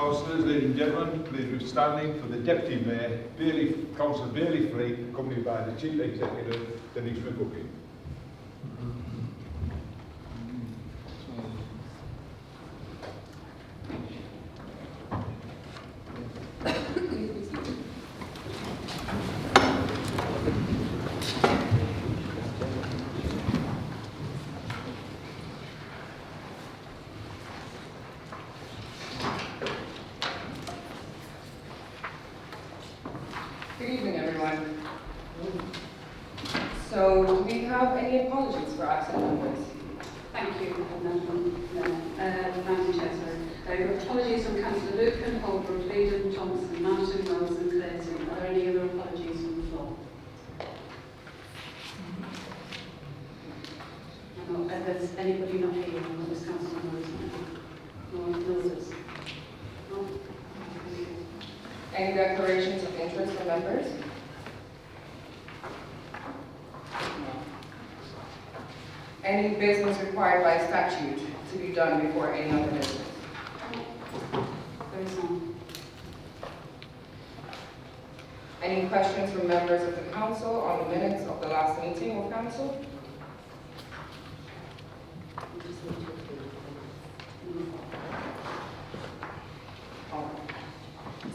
Councillors, ladies and gentlemen, please be standing for the Deputy Mayor, Councillor Bailey Free, accompanied by the Chief Executive, Denise McCookie. Good evening, everyone. So, do we have any apologies for absent members? Thank you, Madam Chair. Apologies from Councillor Lucan, Holbrook, Leedon, Thompson, Martin, Wells and Clayton. Are there any other apologies from the floor? There's anybody not here on this council knows? No one knows us? No? Any declarations of interest from members? No. Any business required by statute to be done before any other business? There is none. Any questions from members of the council on the minutes of the last meeting of council? We just need to approve.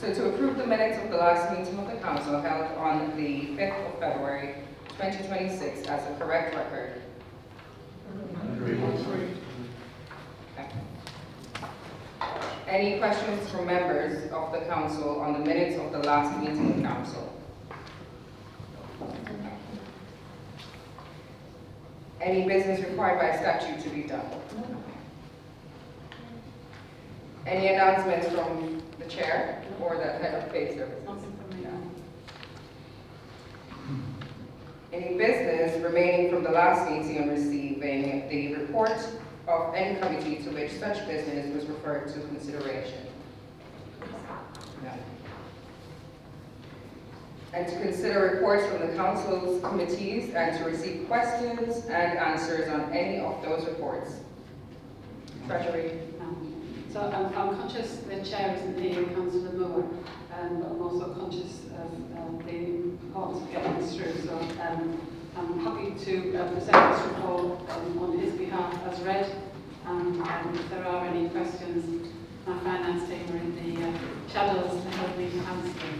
So to approve the minutes of the last meeting of the council held on the 5th of February 2026 as a correct record. Okay. Any questions from members of the council on the minutes of the last meeting of council? Any business required by statute to be done? Any announcements from the chair or the head of paid services? Nothing from me. No. Any business remaining from the last meeting and receiving the report of any committee to which such business was referred to consideration? No. And to consider reports from the council's committees and to receive questions and answers on any of those reports? Treasury? No. So I'm conscious the chair isn't here, Councillor Moore, but I'm also conscious of the importance of getting this through. So I'm happy to present this report on his behalf as read. And if there are any questions, my finance team are in the shadows to help me answer them.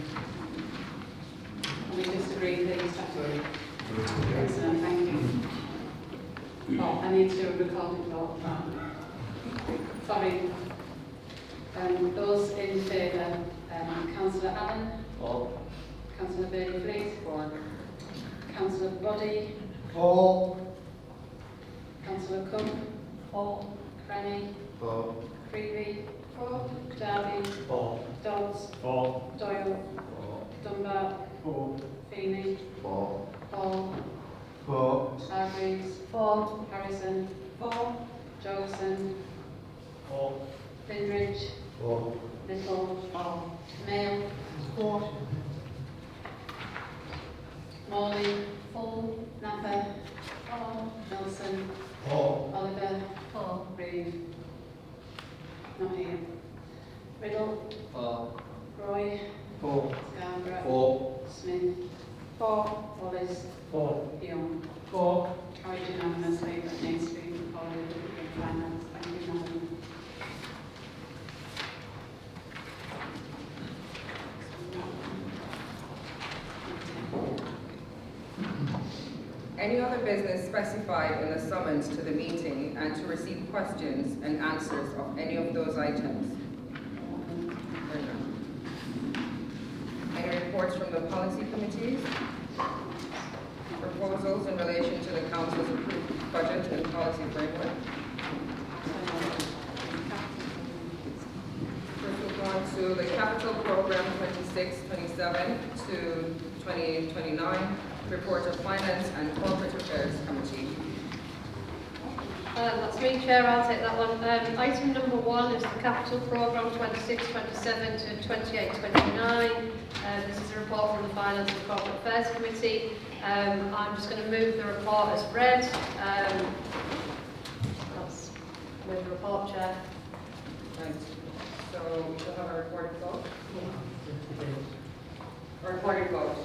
And we just agreed that statutory. Excellent, thank you. Oh, I need to record it all. Sorry. Those in favour, Councillor Allen. For. Councillor Bailey-Fleet. For. Councillor Boddy. For. Councillor Cook. For. Crenny. For. Creevy. For. Darby. For. Dodds. For. Doyle. For. Dunbar. For. Feeney. For. Hall. For. Hargreaves. For. Harrison. For. Jolson. For. Lindridge. For. Little. For. Mail. For. Morley. For. Napper. For. Nelson. For. Oliver. For. Reeve. Not here. Riddle. For. Roy. For. Scarborough. For. Smith. For. Wallace. For. Young. For. Carried unanimously, but needs to be recorded in finance. Thank you, Madam. Any other business specified in the summons to the meeting and to receive questions and answers of any of those items? Any reports from the policy committees? Proposals in relation to the council's approved budget and policy framework? First we'll go on to the capital program 26-27 to 28-29. Report of Finance and Corporate Affairs Committee. That's me, Chair. I'll take that one. Item number 1 is the capital programme 26-27 to 28-29. This is a report from the Finance and Corporate Affairs Committee. I'm just going to move the report as read. That's move the report, Chair. Right. So we'll have a recorded vote. A recorded vote.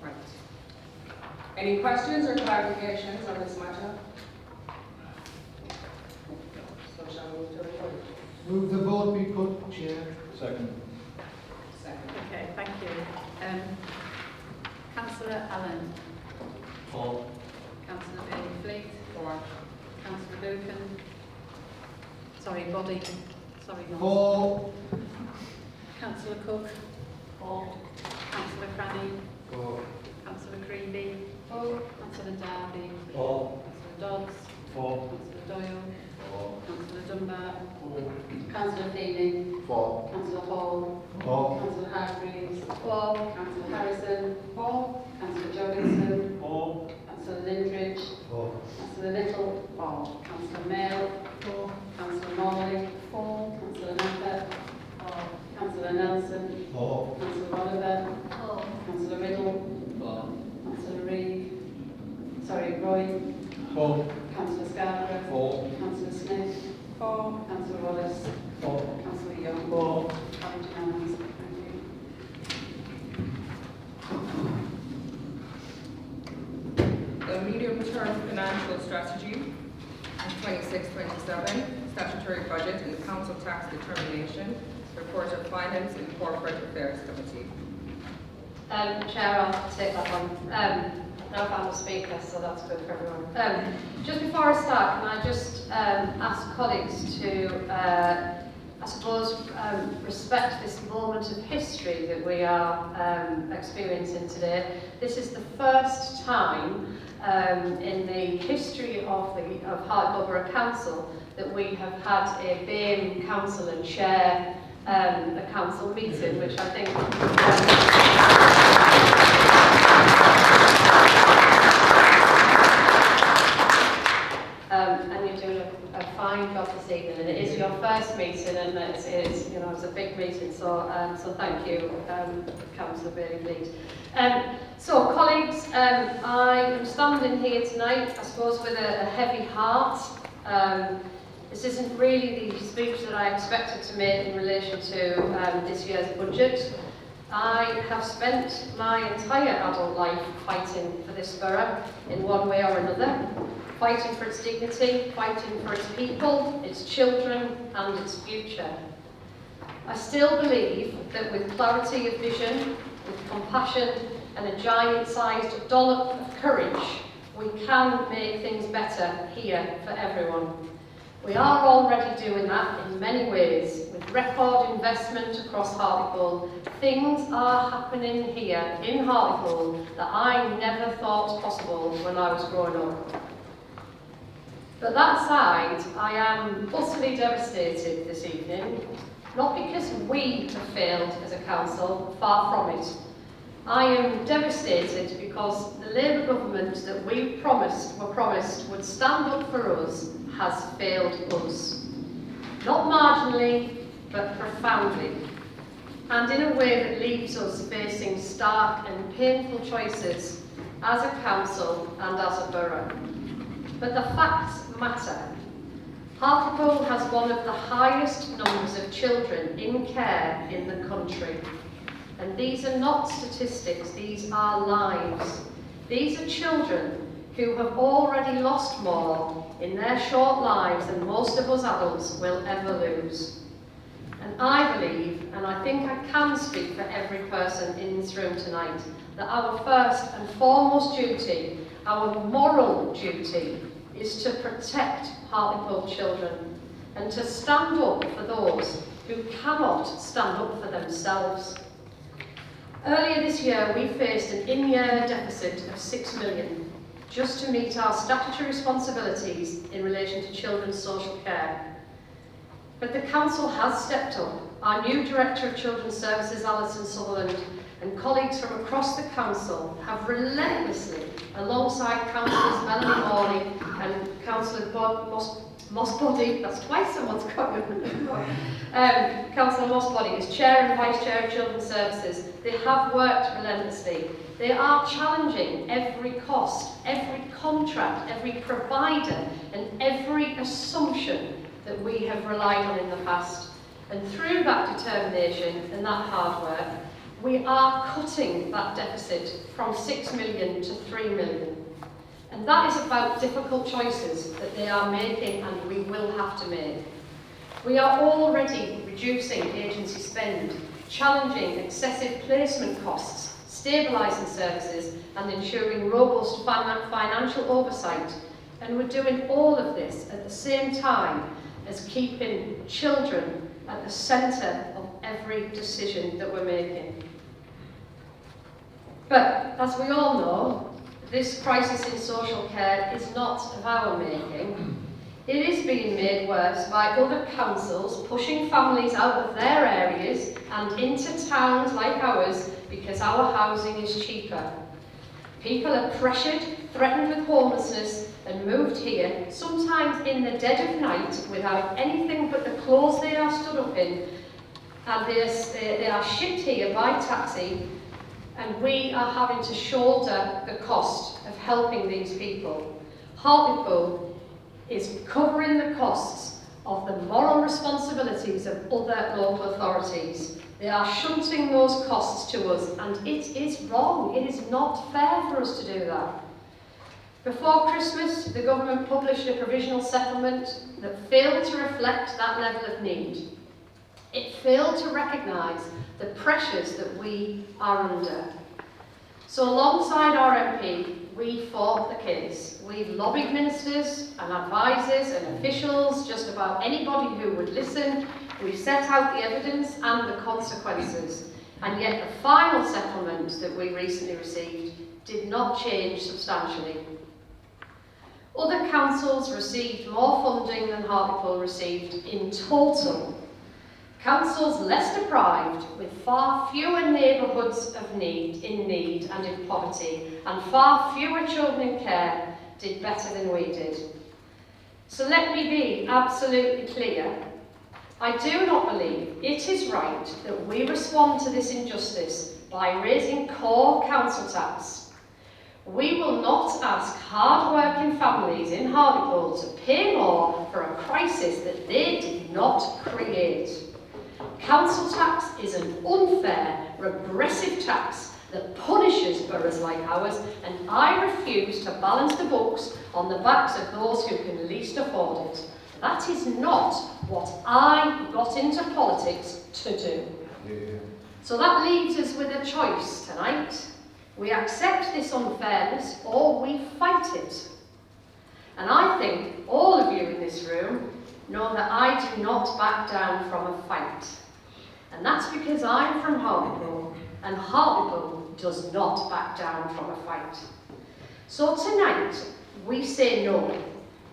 Right. Any questions or clarifications on this matter? So shall we move to a vote? Move the vote be put, Chair. Second. Second. Okay, thank you. Councillor Allen, For. Councillor Bailey-Fleet, For. Councillor Buchan, sorry, Body, sorry, no. For. Councillor Cook, Councillor Cranny, For. Councillor Creevy, Councillor Darby, For. Councillor Dodds, For. Councillor Doyle, For. Councillor Dunbar, Councillor Feeney, For. Councillor Hall, For. Councillor Hargreaves, For. Councillor Harrison, Councillor Jorgensen, For. Councillor Lindridge, For. Councillor Little, Councillor Mail, Councillor Morley, Councillor Napper, Councillor Nelson, For. Councillor Oliver, Councillor Riddle, Councillor Reid, Roy, For. Councillor Scarborough, For. Councillor Smith, Councillor Wallace, For. Councillor Young. For. Carried unanimously. Thank you. The medium-term financial strategy, 26-27, statutory budget and the council tax determination, report of finance and corporate affairs committee. Chair, I'll take that one. Now I'm a speaker, so that's good for everyone. Just before I start, can I just ask colleagues to, I suppose, respect this moment of history that we are experiencing today. This is the first time in the history of Hartlepool Borough Council that we have had a BAME councillor chair a council meeting, which I think and you're doing a fine job this evening, and it is your first meeting, and it's a big meeting, so so thank you, Councillor Bailey-Fleet. So colleagues, I am standing here tonight, I suppose, with a heavy heart. This isn't really the speech that I expected to make in relation to this year's budget. I have spent my entire adult life fighting for this borough in one way or another, fighting for its dignity, fighting for its people, its children and its future. I still believe that with clarity of vision, with compassion and a giant-sized dollop of courage, we can make things better here for everyone. We are already doing that in many ways, with record investment across Hartlepool. Things are happening here in Hartlepool that I never thought possible when I was growing up. But that aside, I am utterly devastated this evening, not because we have failed as a council, far from it. I am devastated because the Labour government that we were promised would stand up for us has failed us. Not marginally, but profoundly. And in a way that leaves us facing stark and painful choices as a council and as a borough. But the facts matter. Hartlepool has one of the highest numbers of children in care in the country. And these are not statistics, these are lives. These are children who have already lost more in their short lives than most of us adults will ever lose. And I believe, and I think I can speak for every person in this room tonight, that our first and foremost duty, our moral duty, is to protect Hartlepool children and to stand up for those who cannot stand up for themselves. Earlier this year, we faced an in-year deficit of 6 million just to meet our statutory responsibilities in relation to children's social care. But the council has stepped up. Our new Director of Children's Services, Alison Sutherland, and colleagues from across the council have relentlessly, alongside Councillors Melanie Morley and Councillor Mossbody, that's twice someone's got Councillor Mossbody is Chair and Vice Chair of Children's Services. They have worked relentlessly. They are challenging every cost, every contract, every provider and every assumption that we have relied on in the past. And through that determination and that hard work, we are cutting that deficit from 6 million to 3 million. And that is about difficult choices that they are making and we will have to make. We are already reducing agency spend, challenging excessive placement costs, stabilising services and ensuring robust financial oversight. And we're doing all of this at the same time as keeping children at the centre of every decision that we're making. But as we all know, this crisis in social care is not of our making. It is being made worse by other councils pushing families out of their areas and into towns like ours because our housing is cheaper. People are pressured, threatened with homelessness and moved here, sometimes in the dead of night without anything but the clothes they are stood up in, and they are shipped here by taxi, and we are having to shoulder the cost of helping these people. Hartlepool is covering the costs of the moral responsibilities of other local authorities. They are shunting those costs to us, and it is wrong. It is not fair for us to do that. Before Christmas, the government published a provisional settlement that failed to reflect that level of need. It failed to recognise the pressures that we are under. So alongside our MP, we fought the case. We've lobbied ministers and advisors and officials, just about anybody who would listen. We've set out the evidence and the consequences. And yet the final settlement that we recently received did not change substantially. Other councils received more funding than Hartlepool received in total. Councils less deprived, with far fewer neighbourhoods in need and in poverty, and far fewer children in care, did better than we did. So let me be absolutely clear. I do not believe it is right that we respond to this injustice by raising core council tax. We will not ask hard-working families in Hartlepool to pay more for a crisis that they did not create. Council tax is an unfair, regressive tax that punishes boroughs like ours, and I refuse to balance the books on the backs of those who can least afford it. That is not what I got into politics to do. Yeah. So that leaves us with a choice tonight. We accept this unfairness or we fight it. And I think all of you in this room know that I do not back down from a fight. And that's because I'm from Hartlepool, and Hartlepool does not back down from a fight. So tonight, we say no.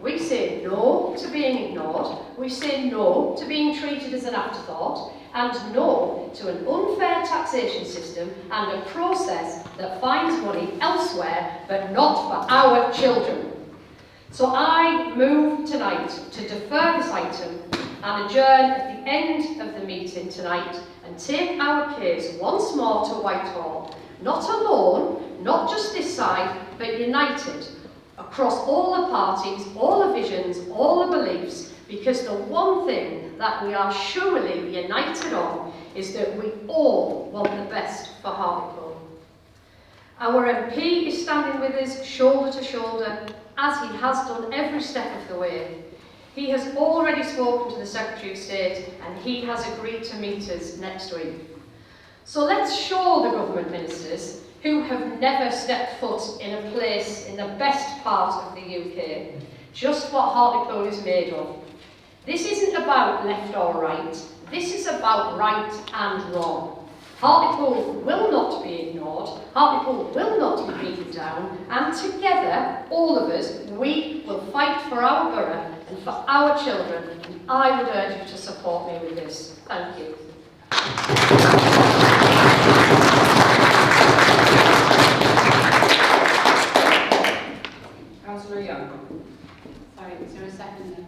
We say no to being ignored, we say no to being treated as an afterthought, and no to an unfair taxation system and a process that finds money elsewhere but not for our children. So I move tonight to defer this item and adjourn at the end of the meeting tonight and take our case once more to Whitehall, not alone, not just this side, but united across all the parties, all the visions, all the beliefs, because the one thing that we are surely united on is that we all want the best for Hartlepool. Our MP is standing with us shoulder to shoulder, as he has done every step of the way. He has already spoken to the Secretary of State and he has agreed to meet us next week. So let's show the government ministers who have never stepped foot in a place in the best part of the UK just what Hartlepool is made of. This isn't about left or right, this is about right and wrong. Hartlepool will not be ignored, Hartlepool will not be beaten down, and together, all of us, we will fight for our borough and for our children, and I would urge you to support me with this. Thank you. Councillor Young. Sorry, is there a second there?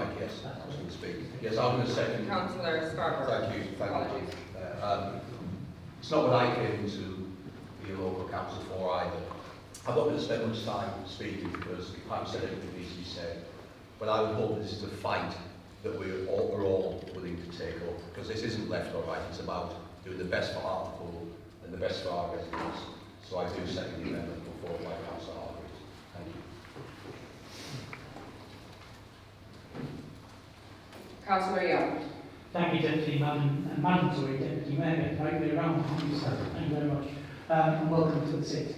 mic, yes, I was going to speak. Yes, I'm going to second. Councillor Scarborough. Thank you. Apologies. It's not what I came to be a local council for either. I'm not going to spend much time speaking because Pam said everything that needs to be said. But I would hope this is a fight that we're all willing to take up, because this isn't left or right. It's about doing the best for Hartlepool and the best for our residents. So I do second the amendment put forward by Councillor Hargreaves. Thank you. Councillor Young. Thank you, Deputy Mayor, right way around. Thank you very much. And welcome to the seat.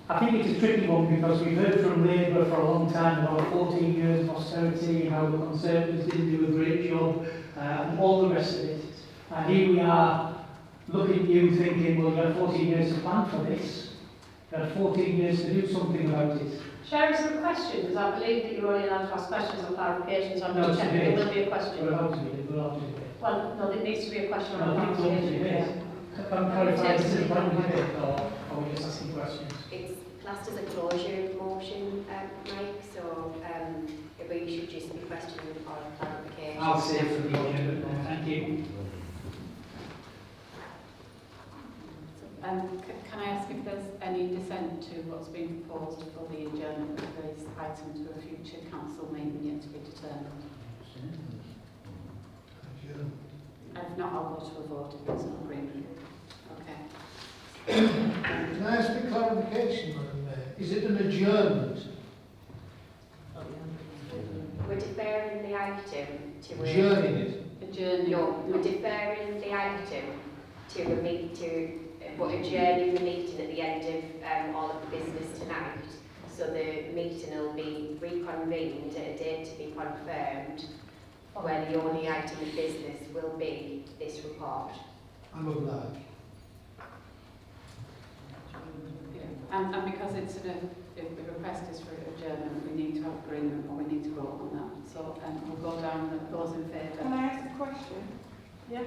I think it's a tricky one because we've heard from Labour for a long time about 14 years of austerity, how the Conservatives didn't do a great job, and all the rest of it. And here we are looking at you thinking, well, you had 14 years to plan for this. You had 14 years to do something about it. Chair, is there a question? Because I believe that you're only allowed to ask questions or clarifications. So I'm just checking there will be a question. We're allowed to be, we're allowed to be. Well, no, there needs to be a question on No, the I think it's allowed to be. application. Can I clarify, is it a primary debate or are we just asking questions? It's classed as a closure motion, Mike, so we should just be questioning or clarification. I'll say it for the agenda. Thank you. Can I ask if there's any dissent to what's been proposed for the adjournment of this item to a future council meeting yet to be determined? If not, I'll go to a vote if there's no agreement. Okay. Can I ask a clarification, Madam Mayor? Is it an adjournment? We're deferring the item to a... Adjourning it? Adjourning. No, we're deferring the item to a but adjourning the meeting at the end of all of the business tonight. So the meeting will be reconvened at a date to be confirmed, where the only item of business will be this report. I'm obliged. And because it's if the request is for adjournment, we need to have agreement or we need to vote on that. So we'll go down those in favour. Can I ask a question? Yeah.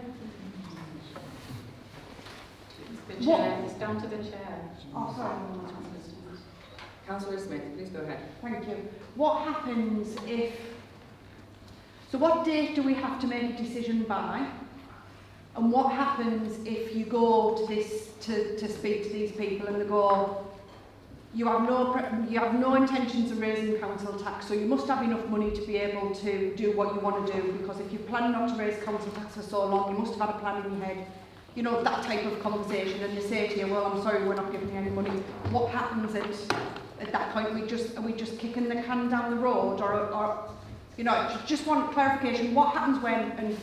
The chair, it's down to the chair. Oh, sorry. Councillor Smith, please go ahead. Thank you. What happens if... So what date do we have to make a decision by? And what happens if you go to this to speak to these people and they go, you have no intentions of raising council tax, so you must have enough money to be able to do what you want to do, because if you plan not to raise council tax for so long, you must have had a plan in your head. You know, that type of conversation, and they say to you, well, I'm sorry, we're not giving you any money. What happens at that point? Are we just kicking the can down the road, or you know, just want clarification. What happens when? And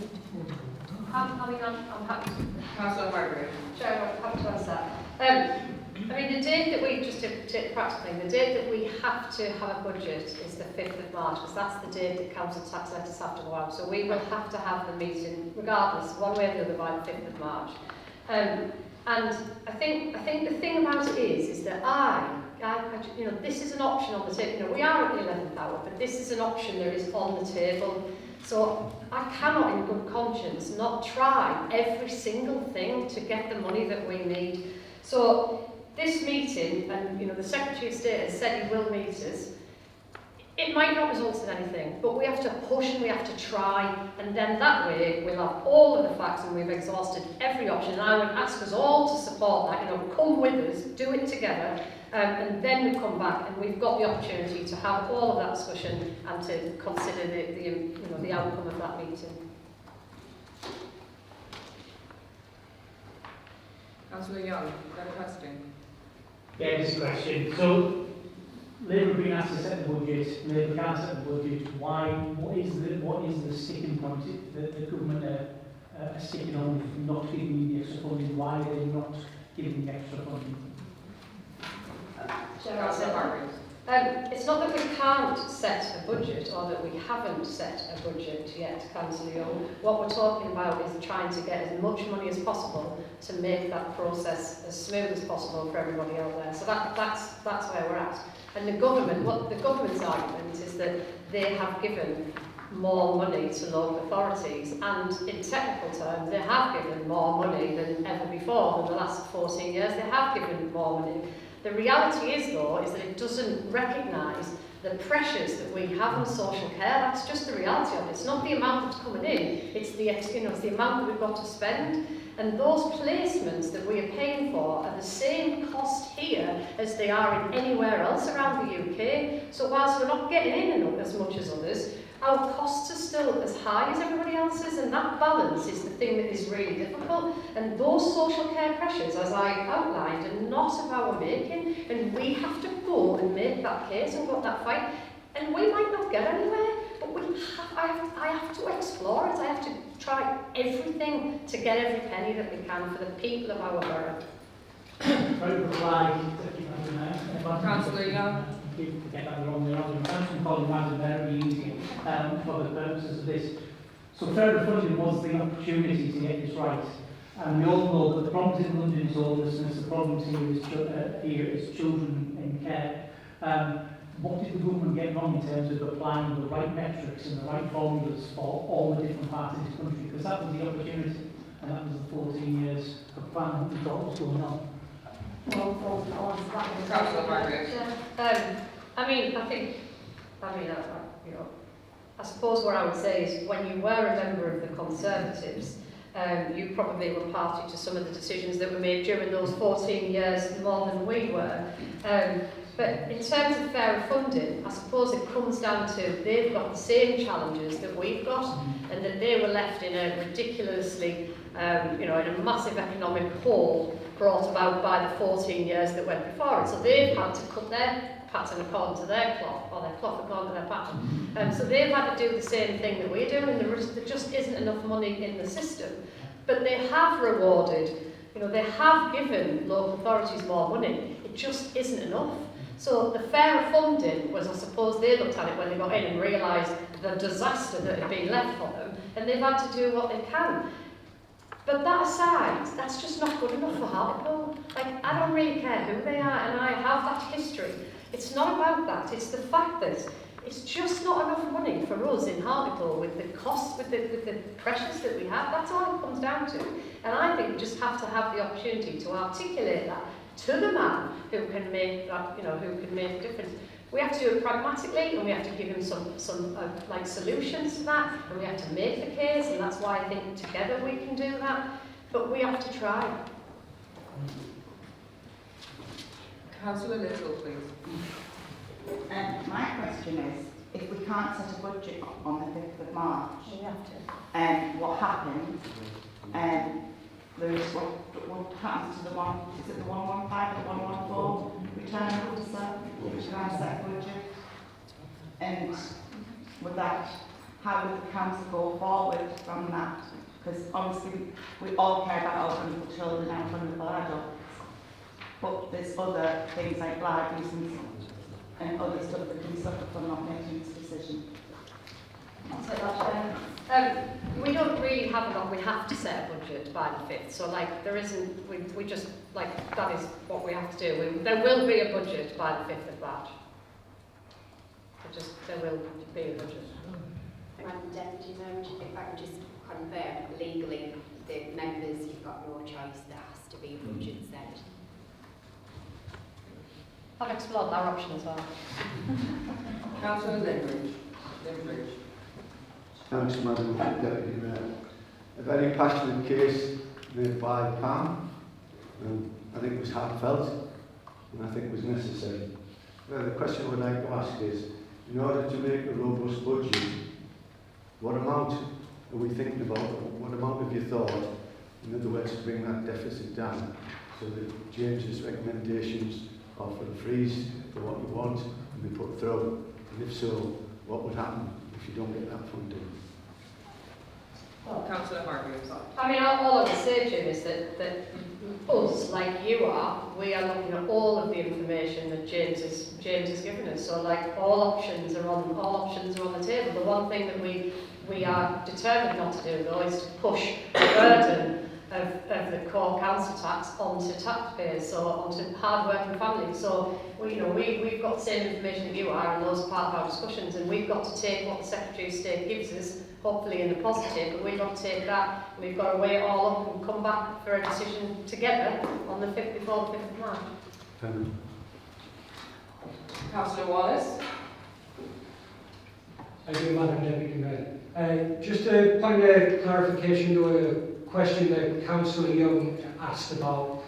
I'm happy to. Councillor Hargreaves. Chair, I'm happy to answer that. I mean, the date that we, just to take the practical thing, the date that we have to have a budget is the 5th of March, because that's the date that council tax letters have to go out. So we will have to have the meeting, regardless, one way or the other, by the 5th of March. And I think the thing about it is that you know, this is an option on the table. You know, we are at the 11th hour, but this is an option that is on the table. So I cannot, in good conscience, not try every single thing to get the money that we need. So this meeting, and you know, the Secretary of State has said he will meet us. It might not result in anything, but we have to push and we have to try, and then that way we'll have all of the facts and we've exhausted every option. And I would ask us all to support that. You know, come with us, do it together, and then we come back and we've got the opportunity to have all of that discussion and to consider the outcome of that meeting. Councillor Young, you have a question? Yeah, just a question. So, Labour have been asked to set the budget, Labour can't set the budget. Why? What is the sticking point that the government are sticking on not giving you the extra funding? Why are they not giving the extra funding? Councillor Hargreaves. It's not that we can't set a budget or that we haven't set a budget yet, Councillor Young. What we're talking about is trying to get as much money as possible to make that process as smooth as possible for everybody out there. So that's where we're at. And the government, what the government's argument is that they have given more money to local authorities, and in technical terms they have given more money than ever before. In the last 14 years they have given more money. The reality is, though, is that it doesn't recognise the pressures that we have on social care. That's just the reality of it. It's not the amount that's coming in, it's the, it's the amount that we've got to spend. And those placements that we are paying for are the same cost here as they are in anywhere else around the UK. So whilst we're not getting in as much as others, our costs are still as high as everybody else's, and that balance is the thing that is really difficult. And those social care pressures, as I outlined, are not of our making, and we have to go and make that case and go that fight. And we might not get anywhere, but I have to explore it. I have to try everything to get every penny that we can for the people of our borough. Councillor Young. Get that wrong there. I'm calling that very easy for the purposes of this. So fairer funding was the opportunity to get this right. And we all know that the problems in London is homelessness, the problems here is children in care. What did the government get wrong in terms of applying the right metrics and the right formulas for all the different parts of this country? Because that was the opportunity, and that was the 14 years of plan that we thought was going on. Councillor Margaret. I suppose what I would say is when you were a member of the Conservatives, you probably were party to some of the decisions that were made during those 14 years more than we were. But in terms of fairer funding, I suppose it comes down to they've got the same challenges that we've got, and that they were left in a ridiculously, in a massive economic hole brought about by the 14 years that went before it. So they've had to cut their pattern according to their cloth, or their cloth according to their pattern. So they've had to do the same thing that we're doing, and there just isn't enough money in the system. But they have rewarded, they have given local authorities more money. It just isn't enough. So the fairer funding was, I suppose, they looked at it when they got in and realised the disaster that had been left for them, and they've had to do what they can. But that aside, that's just not good enough for Hartlepool. Like, I don't really care who they are, and I have that history. It's not about that. It's the fact that it's just not enough money for us in Hartlepool with the costs, with the pressures that we have. That's all it comes down to. And I think we just have to have the opportunity to articulate that to the man who can make that, who can make a difference. We have to do it pragmatically, and we have to give him some solutions to that, and we have to make the case, and that's why I think together we can do that. But we have to try. Councillor Little, please. My question is, if we can't set a budget on the 5th of March, We have to. what happens? There's what happens to the one? Is it the 115 or 114 return officer? Which can I set budget? And with that, how would the council go forward from that? Because obviously we all care about our vulnerable children and vulnerable adults, but there's other things like libraries and other stuff that can suffer from not making this decision. We don't really have enough. We have to set a budget by the 5th. So, there isn't. We just that is what we have to do. There will be a budget by the 5th of March. There will be a budget. Madam Deputy Mayor, if I can just confirm, legally, the members, you've got no choice. There has to be a budget set. I've explored that option as well. Councillor Limbridge. Thanks, Madam Deputy Mayor. A very passionate case made by Pam, and I think it was heartfelt, and I think it was necessary. The question I would like to ask is, in order to make a robust budget, what amount are we thinking about? What amount have you thought, in other words, to bring that deficit down, so that James's recommendations are for the freeze, for what you want, and be put through? And if so, what would happen if you don't get that funding? Councillor Hargreaves. All I would say, Jim, is that us, like you are, we are looking at all of the information that James has given us. So, all options are on the table. The one thing that we are determined not to do, though, is to push the burden of the core council tax onto taxpayers, so onto hard-working families. So, we've got the same information that you are, and those are part of our discussions, and we've got to take what the Secretary of State gives us, hopefully in the positive, but we've got to take that, and we've got to weigh it all up and come back for a decision together on the 5th, before the 5th of March. Councillor Wallace. I do, Madam Deputy Mayor. Just a point of clarification to a question that Councillor Young asked about.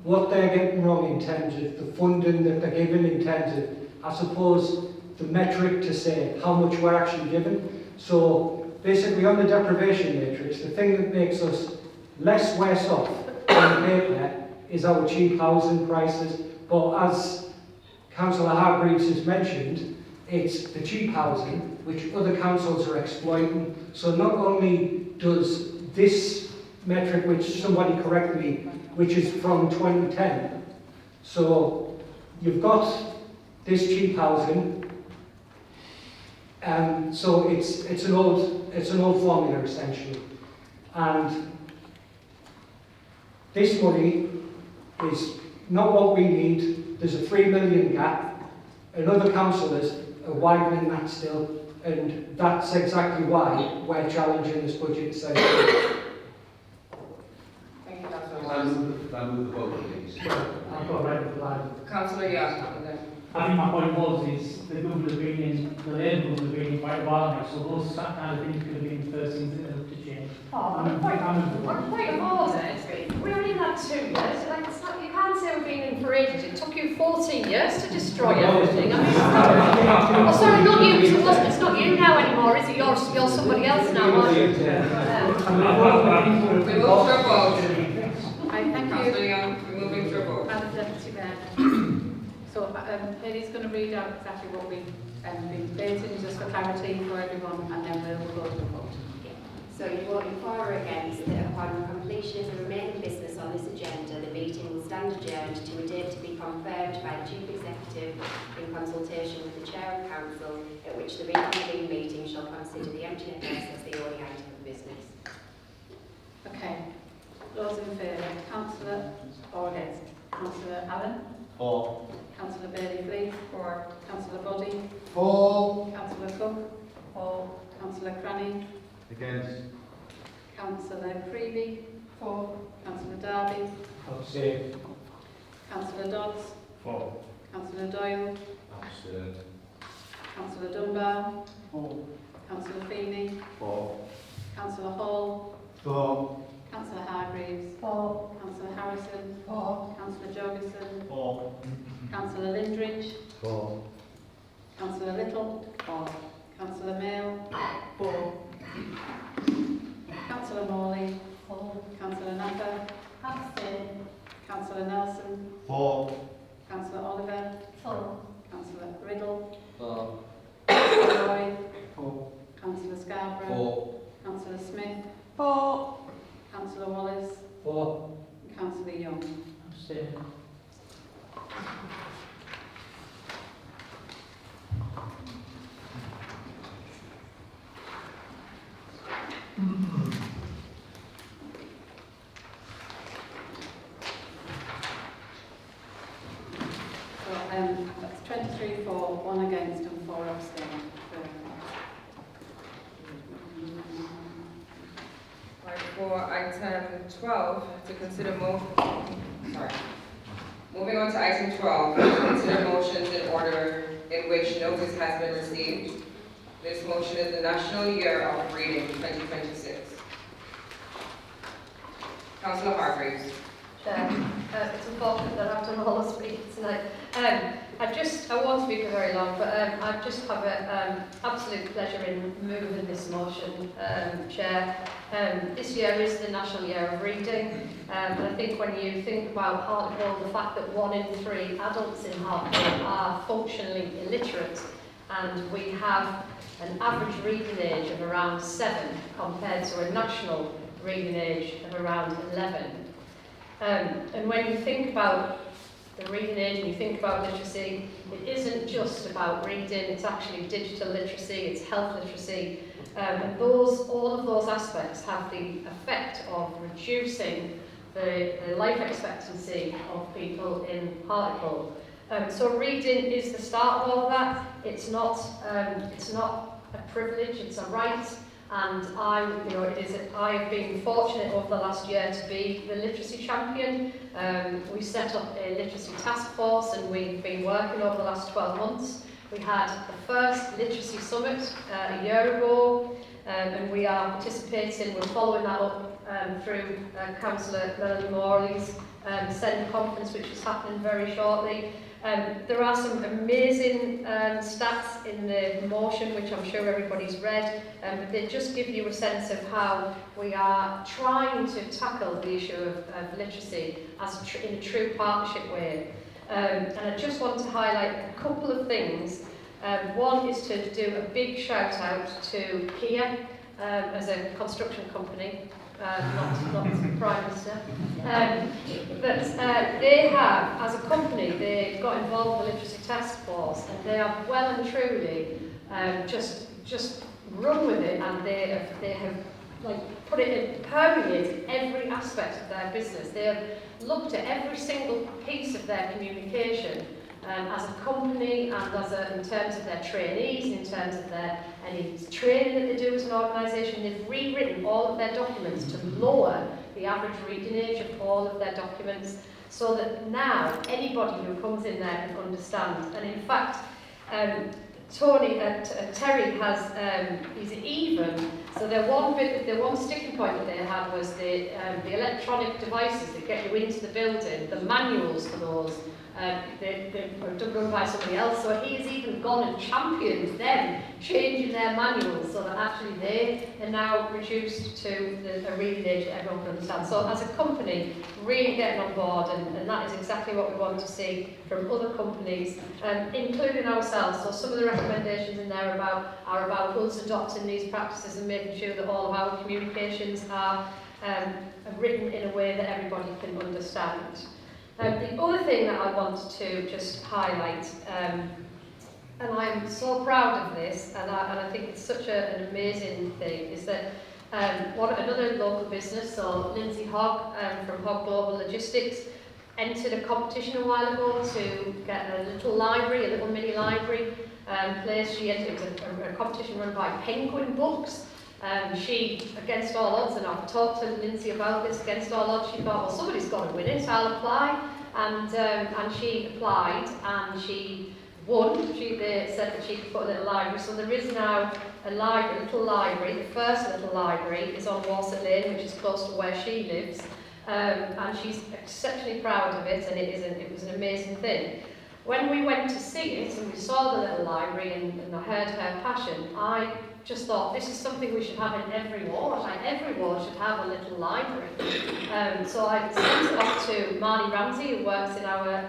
What they're getting wrong in terms of the funding that they're given, in terms of, I suppose, the metric to say how much we're actually given. So basically on the deprivation matrix, the thing that makes us less worse off on paper is our cheap housing prices. But as Councillor Hargreaves has mentioned, it's the cheap housing which other councils are exploiting. So not only does this metric, which somebody correct me, which is from 2010, so you've got this cheap housing, so it's an old formula essentially, and this money is not what we need. There's a 3 million gap, and other councillors are widening that still, and that's exactly why we're challenging this budget session. Thank you, Councillor Can I Wallace. move the vote, please? I've got right with the line. Councillor Young, and then I think my point was is the government have been in, the Labour government have been in quite a while now, so those kind of things could have been the first things that they looked to change. On point of order, we only had 2 years. Like, it's not, you can't say we've been in for ages. It took you 14 years to destroy everything. I mean, it's not, oh, sorry, not you. It's not you now anymore, is it? You're somebody else now, aren't you? we move to a vote. Thank you. Councillor Young, we're moving to a vote. Madam Deputy Mayor. So Eddie's going to read out exactly what we've been debating, just for clarity for everyone, and then we'll go to the vote. So you voted for or against that upon completion of the remaining business on this agenda, the meeting will stand adjourned to a date to be confirmed by the Chief Executive in consultation with the Chair of Council, at which the reconvened meeting shall consider the emptiness as the only item of business. Okay. Those in favour, Councillor or against? Councillor Allen? For. Councillor Bailey-Fleet? For. Councillor Boddy? For. Councillor Cook? For. Councillor Cranny? Against. Councillor Creevy? For. Councillor Darby? Abstain. Councillor Dodds? For. Councillor Doyle? Abstain. Councillor Dunbar? For. Councillor Feeney? For. Councillor Hall? For. Councillor Hargreaves? For. Councillor Harrison? For. Councillor Jorgensen? For. Councillor Lindridge? For. Councillor Little? For. Councillor Mail? For. Councillor Morley? For. Councillor Napper? Abstain. Councillor Nelson? For. Councillor Oliver? For. Councillor Riddle? For. Councillor Roy? For. Councillor Scarborough? For. Councillor Smith? For. Councillor Wallace? For. Councillor Young? Abstain. So that's 23 for, 1 against and 4 abstain. Right, for item 12, to consider moving on to item 12, to consider motions in order in which notice has been received. This motion is the National Year of Reading 2026. Councillor Hargreaves. Chair, it's unfortunate that I've done all the speaking tonight. I won't speak for very long, but I just have an absolute pleasure in moving this motion, Chair. This year is the National Year of Reading, and I think when you think about Hartlepool, the fact that 1 in 3 adults in Hartlepool are functionally illiterate, and we have an average reading age of around 7 compared to a national reading age of around 11. And when you think about the reading age and you think about literacy, it isn't just about reading, it's actually digital literacy, it's health literacy, and all of those aspects have the effect of reducing the life expectancy of people in Hartlepool. So reading is the start of all of that. It's not a privilege, it's a right. and I have been fortunate over the last year to be the literacy champion. We set up a literacy task force, and we've been working over the last 12 months. We had the first literacy summit a year ago, and we are participating. We're following that up through Councillor Melanie Morley's Senate conference, which is happening very shortly. There are some amazing stats in the motion, which I'm sure everybody's read, but they just give you a sense of how we are trying to tackle the issue of literacy in a true partnership way. And I just want to highlight a couple of things. One is to do a big shout out to Kia as a construction company. Not the Prime Minister. But they have, as a company, they got involved in the Literacy Task Force, and they are well and truly just run with it, and they have like put it in, permeated every aspect of their business. They have looked at every single piece of their communication as a company, and in terms of their trainees, and in terms of any training that they do as an organisation. They've rewritten all of their documents to lower the average reading age of all of their documents, so that now anybody who comes in there can understand. And in fact, Terry is even. So the one sticking point that they had was the electronic devices that get you into the building, the manuals for those. They were run by somebody else, so he has even gone and championed them changing their manuals so that actually they are now reduced to a reading age that everyone can understand. So as a company, really getting on board, and that is exactly what we want to see from other companies, including ourselves. So some of the recommendations in there are about us adopting these practices and making sure that all of our communications are written in a way that everybody can understand. The other thing that I want to just highlight, and I'm so proud of this, and I think it's such an amazing thing, is that another local business, so Lindsay Hogg from Hogg Global Logistics, entered a competition a while ago to get a little library, a little mini library place. She entered a competition run by Penguin Books. She, against all odds, and I've talked to Lindsay about this, against all odds, she thought, well, somebody's got to win it, I'll apply. And she applied, and she won. They said that she could put a little library. So there is now a little library. The first little library is on Warsett Lane, which is close to where she lives. And she's exceptionally proud of it, and it was an amazing thing. When we went to see it, and we saw the little library, and I heard her passion, I just thought, this is something we should have in every ward. Like, every ward should have a little library. So I sent it off to Marnie Ramsey, who works in our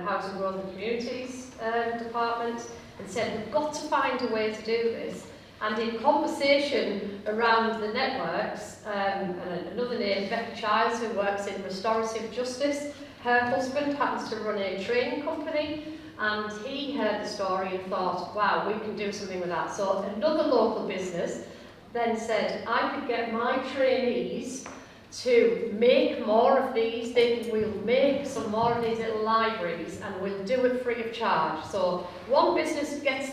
Housing, Growth and Communities department, and said, we've got to find a way to do this. And in conversation around the networks, and another name, Becky Childs, who works in restorative justice, her husband happens to run a training company, and he heard the story and thought, wow, we can do something with that. So another local business then said, I could get my trainees to make more of these. We'll make some more of these little libraries, and we'll do it free of charge. So one business gets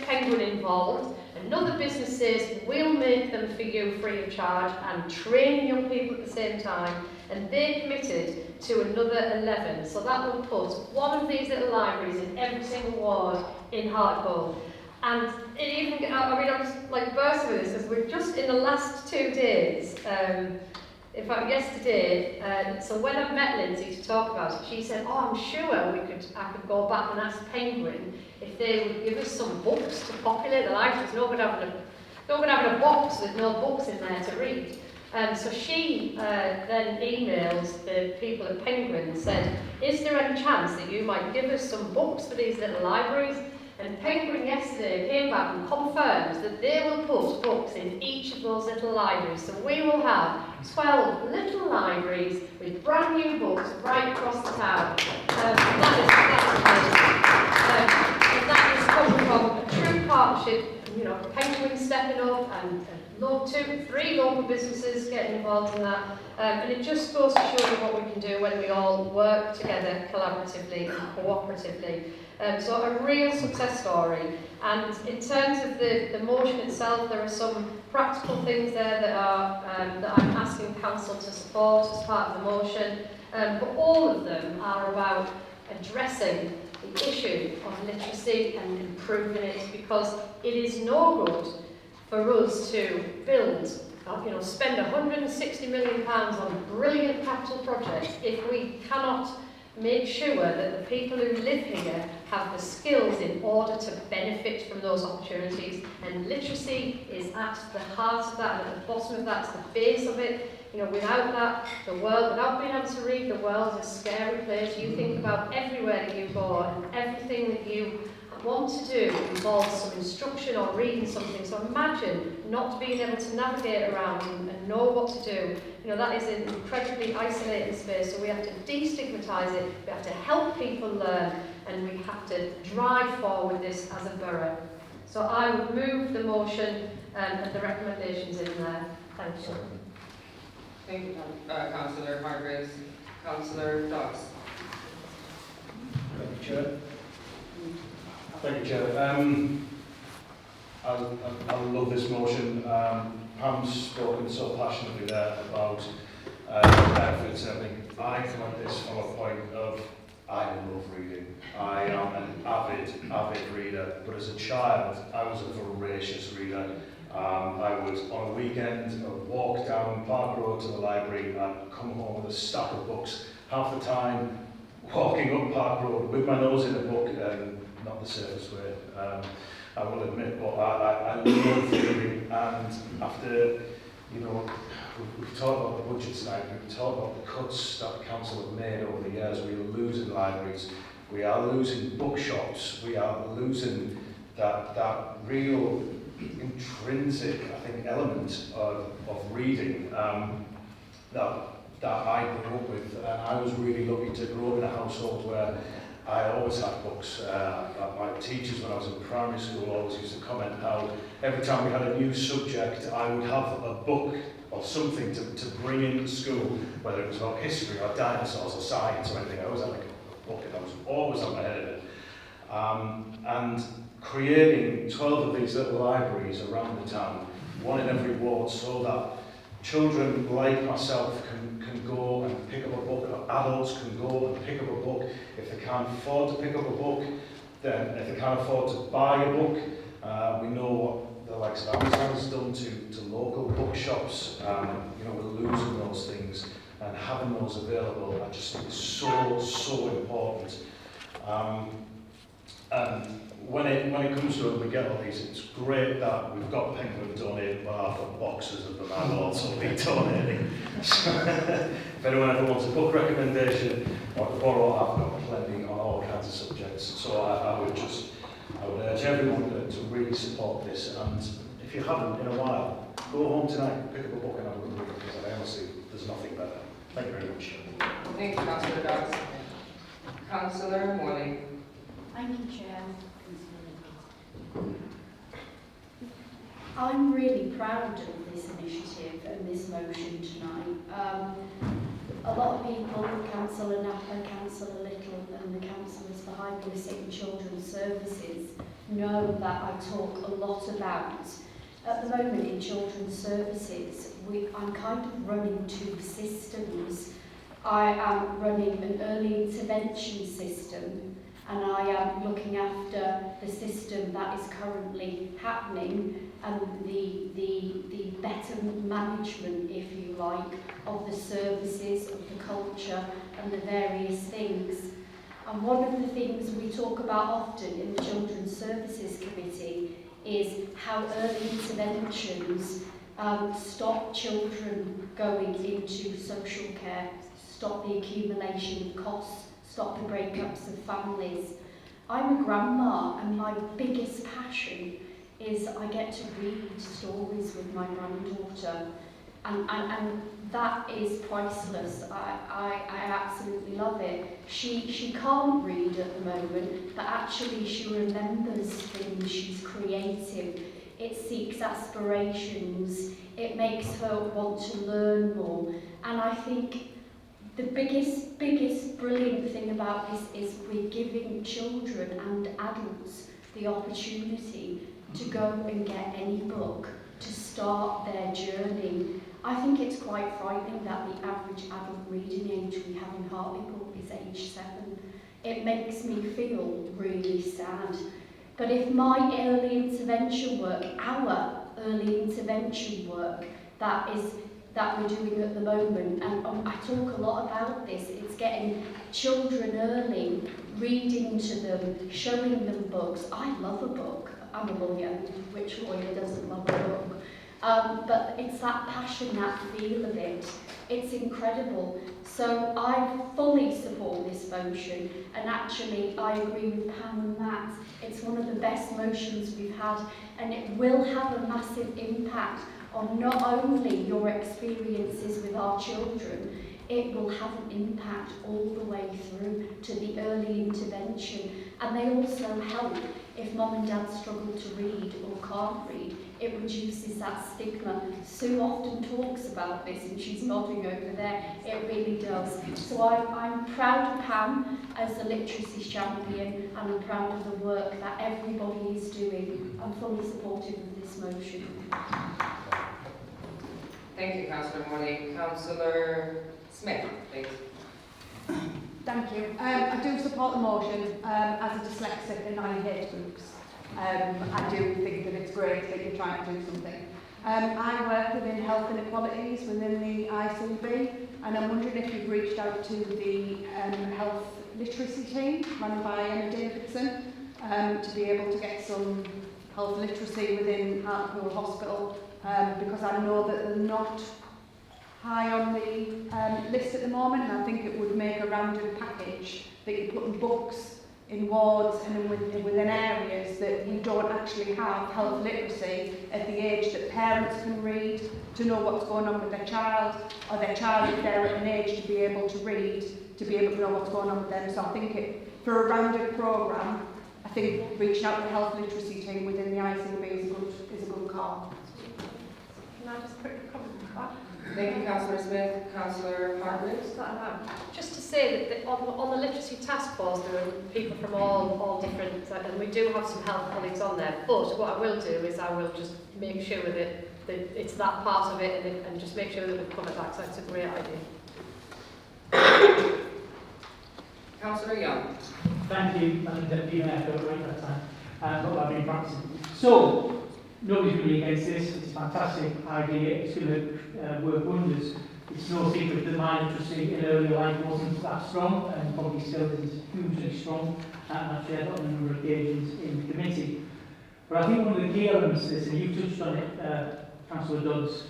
Penguin involved, another business says, we'll make them for you free of charge and train young people at the same time. And they committed to another 11. So that will put one of these little libraries in every single ward in Hartlepool. And it even, I'm just like bursting with this, because we're just in the last 2 days, in fact yesterday, so when I met Lindsay to talk about it, she said, oh, I'm sure I could go back and ask Penguin if they would give us some books to populate the libraries. No good having a box with no books in there to read. So she then emailed the people at Penguin and said, is there any chance that you might give us some books for these little libraries? And Penguin yesterday came back and confirmed that they will put books in each of those little libraries. So we will have 12 little libraries with brand new books right across the town. And that is coming from a true partnership, you know, Penguin stepping up and 3 local businesses getting involved in that, and it just goes to show you what we can do when we all work together collaboratively and cooperatively. So a real success story. And in terms of the motion itself, there are some practical things there that I'm asking council to support as part of the motion. But all of them are about addressing the issue of literacy and improving it, because it is no good for us to build, spend £160 million on brilliant capital projects if we cannot make sure that the people who live here have the skills in order to benefit from those opportunities. And literacy is at the heart of that, and at the bottom of that, it's the base of it. Without that, without being able to read, the world is a scary place. You think about everywhere that you go, and everything that you want to do involves some instruction or reading something. So imagine not being able to navigate around and know what to do. That is an incredibly isolating space, so we have to destigmatise it, we have to help people learn, and we have to drive forward this as a borough. So I would move the motion and the recommendations in there. Thank you. Thank you, Councillor Hargreaves. Councillor Dawes. Thank you, Chair. Thank you, Chair. I love this motion. Pam's spoken so passionately there about the benefits, and I think I come at this from a point of I love reading. I am an avid reader, but as a child, I was a voracious reader. I would, on a weekend, walk down Park Road to the library and come home with a stack of books. Half the time, walking up Park Road with my nose in a book, not the safest way, I will admit, but I love reading. And after, we've talked about the budget tonight, we've talked about the cuts that the council have made over the years. We are losing libraries, we are losing bookshops, we are losing that real intrinsic, I think, element of reading that I grew up with. And I was really lucky to grow up in a household where I always had books. My teachers, when I was in primary school, always used to comment how every time we had a new subject, I would have a book or something to bring into school, whether it was about history or dinosaurs or science or anything. I always had like a book, and I was always on my head of it. And creating 12 of these little libraries around the town, one in every ward, so that children like myself can go and pick up a book, or adults can go and pick up a book. If they can't afford to pick up a book, then if they can't afford to buy a book, we know what the likes of Amazon has done to local bookshops. We're losing those things, and having those available, I just think is so important. And when it comes to it, we get all these, it's great that we've got Penguin donating half of boxes of them, and will also be donating. If anyone ever wants a book recommendation or to borrow, I've got plenty on all kinds of subjects. So I would urge everyone to really support this. And if you haven't in a while, go home tonight, pick up a book and have a good read, because I honestly, there's nothing better. Thank you very much. Thank you, Councillor Dawes. Councillor Morley. Thank you, Chair. I'm really proud of this initiative and this motion tonight. A lot of people, Councillor Napper, Councillor Little and the councillors behind me in Children's Services know that I talk a lot about. At the moment in Children's Services, I'm kind of running two systems. I am running an early intervention system, and I am looking after the system that is currently happening and the better management, if you like, of the services, of the culture and the various things. And one of the things we talk about often in the Children's Services Committee is how early interventions stop children going into social care, stop the accumulation of costs, stop the breakups of families. I'm a grandma, and my biggest passion is I get to read stories with my granddaughter, and that is priceless. I absolutely love it. She can't read at the moment, but actually she remembers things she's creating. It seeks aspirations. It makes her want to learn more. And I think The biggest brilliant thing about this is we're giving children and adults the opportunity to go and get any book to start their journey. I think it's quite frightening that the average adult reading age we have in Hartlepool is age 7. It makes me feel really sad. But if my early intervention work, our early intervention work that we're doing at the moment, and I talk a lot about this, it's getting children early, reading to them, showing them books. I love a book. I'm a lawyer, which lawyer doesn't love a book? But it's that passion, that feel of it. It's incredible. So I fully support this motion, and actually I agree with Pam and Matt. It's one of the best motions we've had, and it will have a massive impact on not only your experiences with our children, it will have an impact all the way through to the early intervention. And they also help if mum and dad struggle to read or can't read. It reduces that stigma. Sue often talks about this, and she's nodding over there. It really does. So I'm proud of Pam as a literacy champion, and I'm proud of the work that everybody is doing. I'm fully supportive of this motion. Thank you, Councillor Morley. Councillor Smith, please. Thank you. I do support the motion. As a dyslexic and I hate books, I do think that it's great that you're trying to do something. I work within health inequalities within the ICB, and I'm wondering if you've reached out to the health literacy team run by Emma Davidson to be able to get some health literacy within Hartlepool Hospital, because I know that they're not high on the list at the moment, and I think it would make a rounded package that you put in books in wards and within areas that you don't actually have health literacy at the age that parents can read, to know what's going on with their child, or their child if they're at an age to be able to read, to be able to know what's going on with them. So I think for a rounded programme, I think reaching out to the health literacy team within the ICB is a good call. Can I just quickly comment on that? Thank you, Councillor Smith. Councillor Hartman. Just to say that on the literacy task force, there are people from all different, and we do have some health colleagues on there. But what I will do is I will just make sure that it's that part of it, and just make sure that we've covered that, because that's a great idea. Councillor Young. Thank you, Madam Deputy Mayor, for right that time. Not that I've been practicing. So, nobody's going to be against this. It's a fantastic idea. It's going to work wonders. It's no secret that my literacy in earlier life wasn't that strong, and probably still isn't hugely strong. And I've shared on a number of occasions in the committee. But I think one of the key elements of this, and you've touched on it, Councillor Dodds,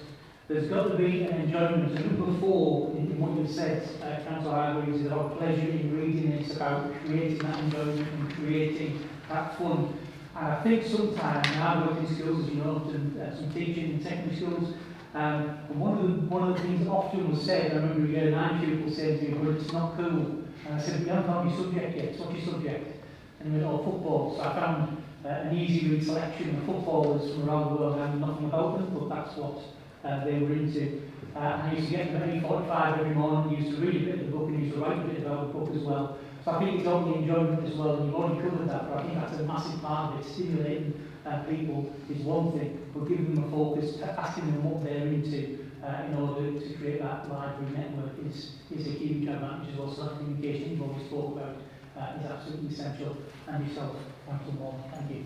there's got to be an enjoyment. And before, in what you've said, Councillor Hargreaves, is about pleasure in reading. It's about creating that enjoyment and creating that fun. And I think sometimes, and I work in schools, as you know, some teaching in secondary schools, and one of the things that often was said, I remember a year 9 pupil saying to me, well, it's not cool. And I said, you haven't found your subject yet. What's your subject? And he went, oh, football. So I found an easy read selection of footballers from around the world. I knew nothing about them, but that's what they were into. And I used to get them at 8:45 every morning, used to read a bit of the book and used to write a bit about the book as well. So I think it's on the enjoyment as well, and you've already covered that, but I think that's a massive part of it. Stimulating people is one thing, but giving them a focus, asking them what they're into in order to create that library network is a huge advantage as well. So that communication you've always spoke about is absolutely essential. And yourself, Councillor Moore, thank you.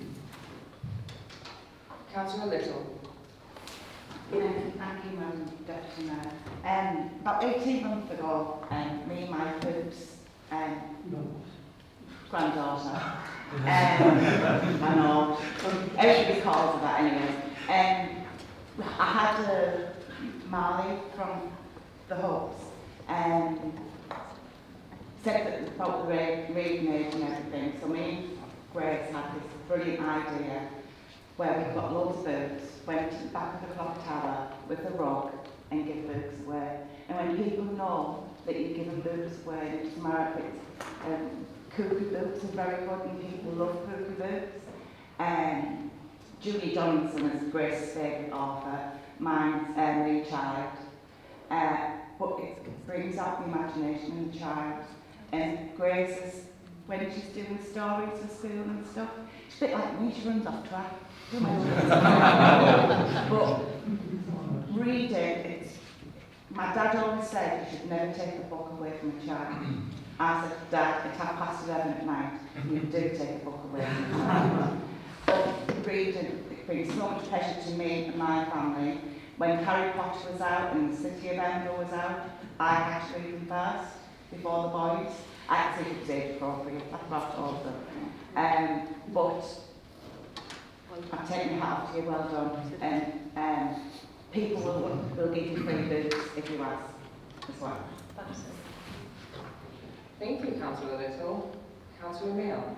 Councillor Little. Thank you, Madam Deputy Mayor. About 18 months ago, me and my folks, granddaughter, I know, everybody calls her that anyway. I had Marley from the Hopes said about the reading age and everything. So me and Grace had this brilliant idea where we got loads of books, went to the back of the clock tower with a rug and give books away. And when people know that you're giving books away, it doesn't matter if it's cuckoo books are very good and people love cuckoo books. Julie Donaldson is Grace's favourite author, mine's Lee Child. but it brings out the imagination in the child. And Grace is, when she's doing stories for school and stuff, it's a bit like me, she runs off track. But reading, it's, my dad always said you should never take a book away from a child. I said, Dad, it's 11:30 at night, you do take a book away from a child. But reading, it brings so much pleasure to me and my family. When Harry Potter was out and the City of Ember was out, I had to read them first, before the boys. I think it was age appropriate, I loved all of them. But I'm taking my hat off to you, well done. And people will give you free boots if you ask as well. Thank you, Councillor Little. Councillor Mayo.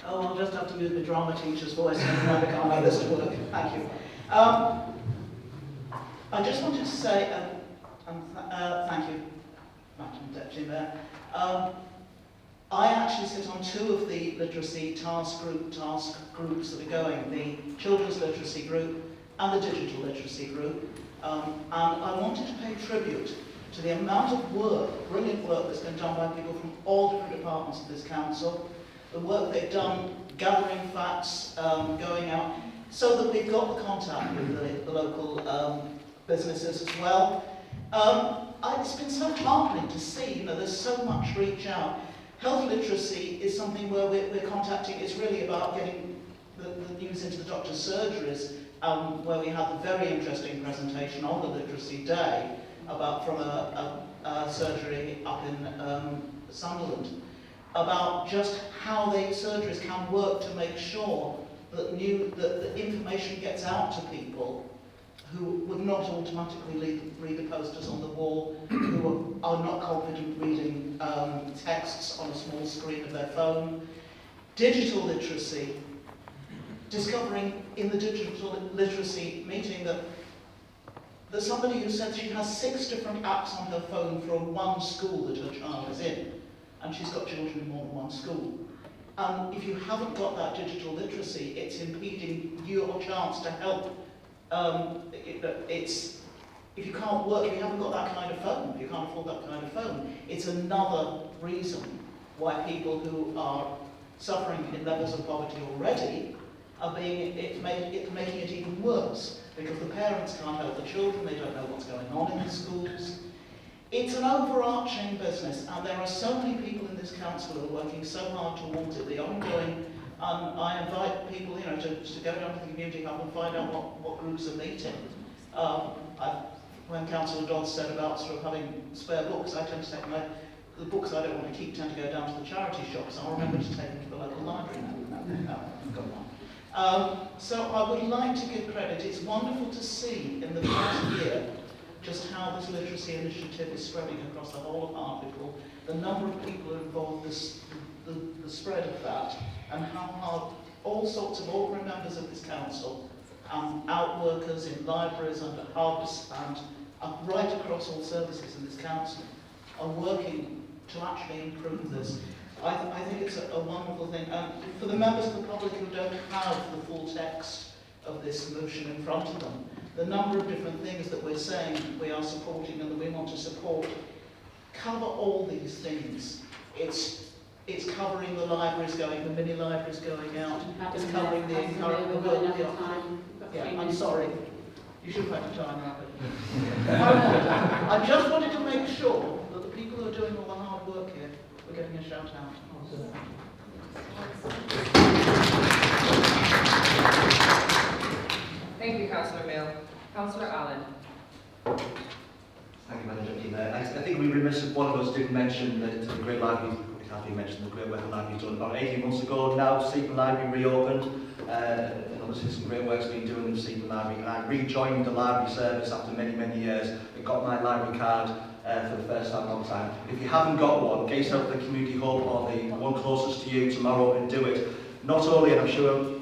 Oh, I'll just have to use the drama teacher's voice and I can't make this work. Thank you. I just wanted to say, thank you, Madam Deputy Mayor. I actually sit on two of the literacy task groups that are going, the children's literacy group and the digital literacy group. And I wanted to pay tribute to the amount of work, brilliant work that's been done by people from all different departments of this council, the work they've done gathering facts, going out, so that we've got the contact with the local businesses as well. It's been so heartening to see, there's so much reach out. Health literacy is something where we're contacting, it's really about getting the news into the doctor's surgeries, where we had the very interesting presentation on the Literacy Day about from a surgery up in Sunderland, about just how the surgeries can work to make sure that the information gets out to people who would not automatically read the posters on the wall, who are not confident reading texts on a small screen of their phone. Digital literacy, discovering in the digital literacy meeting that there's somebody who said she has 6 different apps on her phone from one school that her child is in, and she's got children in more than one school. And if you haven't got that digital literacy, it's impeding your chance to help. If you can't work, if you haven't got that kind of phone, if you can't afford that kind of phone, it's another reason why people who are suffering in levels of poverty already are making it even worse, because the parents can't help the children, they don't know what's going on in the schools. It's an overarching business, and there are so many people in this council who are working so hard towards it. The ongoing, I invite people, to go down to the community hub and find out what groups are meeting. When Councillor Dodds said about sort of having spare books, I tend to take the books I don't want to keep tend to go down to the charity shops. I'll remember to take them to the local library now. So I would like to give credit. It's wonderful to see in the past year just how this literacy initiative is spreading across the whole of Hartlepool, the number of people involved, the spread of that, and how hard all sorts of ordinary members of this council, outworkers in libraries and at hubs and right across all services in this council are working to actually improve this. I think it's a wonderful thing. And for the members of the public who don't have the full text of this motion in front of them, the number of different things that we're saying we are supporting and that we want to support cover all these things. It's covering the libraries going, the mini libraries going out. It's covering the encouragement. Yeah, I'm sorry. You should have had your time rapid. I just wanted to make sure that the people who are doing all the hard work here were getting a shout out. Thank you, Councillor Mill. Councillor Allen. Thank you, Madam Deputy Mayor. I think we remiss if one of us didn't mention that the Great Library, we can't even mention the Great Work the Library's done about 18 months ago now. Seaton Library reopened. And obviously some great work's been doing in the Seaton Library. And I rejoined the library service after many, many years and got my library card for the first time in a long time. If you haven't got one, get yourself to the community hub or the one closest to you tomorrow and do it. Not only, and I'm sure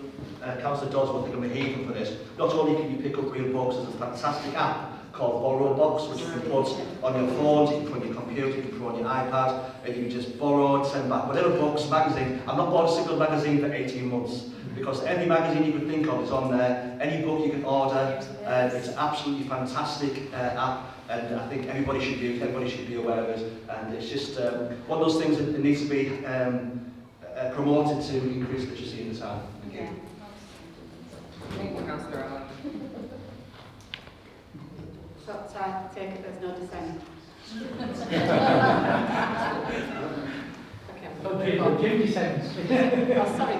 Councillor Dodds will think I'm a heathen for this, not only can you pick up real books, there's a fantastic app called Borrow Box, which you can put on your phones, you can put on your computer, you can put on your iPad, and you can just borrow, send back whatever books, magazine. I've not bought a single magazine for 18 months. because every magazine you could think of is on there, any book you can order, it's an absolutely fantastic app, and I think everybody should be aware of it, and it's just one of those things that needs to be promoted to increase literacy in the town. Thank you. Thank you, Councillor Allen. So I take it there's no dissent. Jim dissents. Oh, sorry,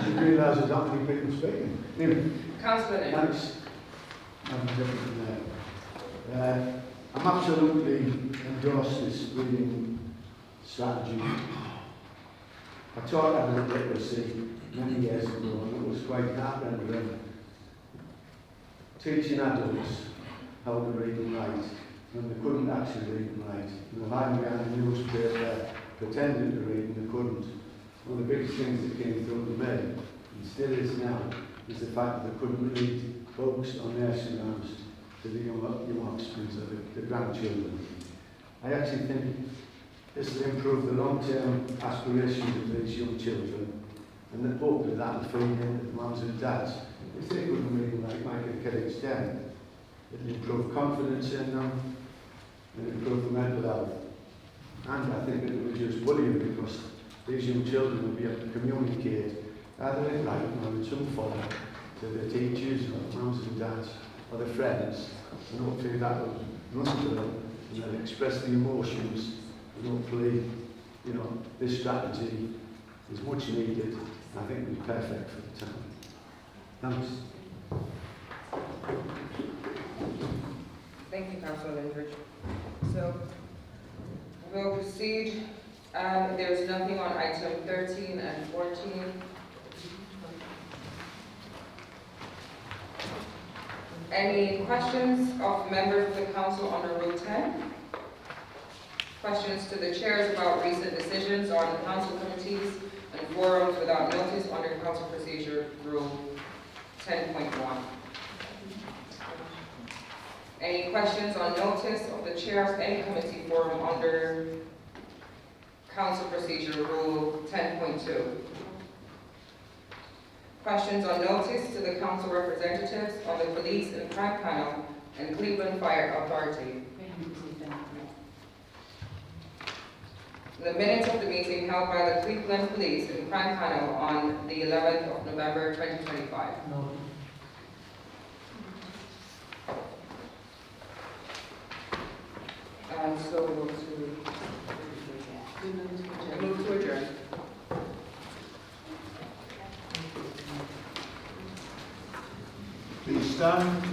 You realise there's not many people speaking. Anyway, Councillor Lynn. thanks. I'm absolutely endorse this reading strategy. I taught at literacy many years ago, and it was quite heartrending. Teaching adults how to read and write when they couldn't actually read and write. And they're hiding behind a newspaper, pretending to read and they couldn't. One of the biggest things that came through to me, and still is now, is the fact that they couldn't read books or nursery rhymes to the young offspring or the grandchildren. I actually think this will improve the long-term aspirations of these young children, and that hopefully that will feed into the mums and dads. If they couldn't read and write, Michael Kelly's dead, it'll improve confidence in them, and improve the mental health. And I think it will reduce bullying, because these young children will be able to communicate either in writing or in some form to their teachers or mums and dads or their friends, and hopefully that will run to them and they'll express the emotions, and hopefully, you know, this strategy is much needed. I think it'll be perfect for the town. Thanks. Thank you, Councillor Lindridge. So, we'll proceed. There's nothing on item 13 and 14. Any questions of members of the council under Rule 10? Questions to the chairs about recent decisions on the council committees and forums without notice under Council Procedure Rule 10.1. Any questions on notice of the chair of any committee forum under Council Procedure Rule 10.2? Questions on notice to the council representatives on the Police and Crime Panel and Cleveland Fire Authority. The minutes of the meeting held by the Cleveland Police and Crime Panel on the 11th of November 2025. No. And so we'll move to adjourn. Please stand.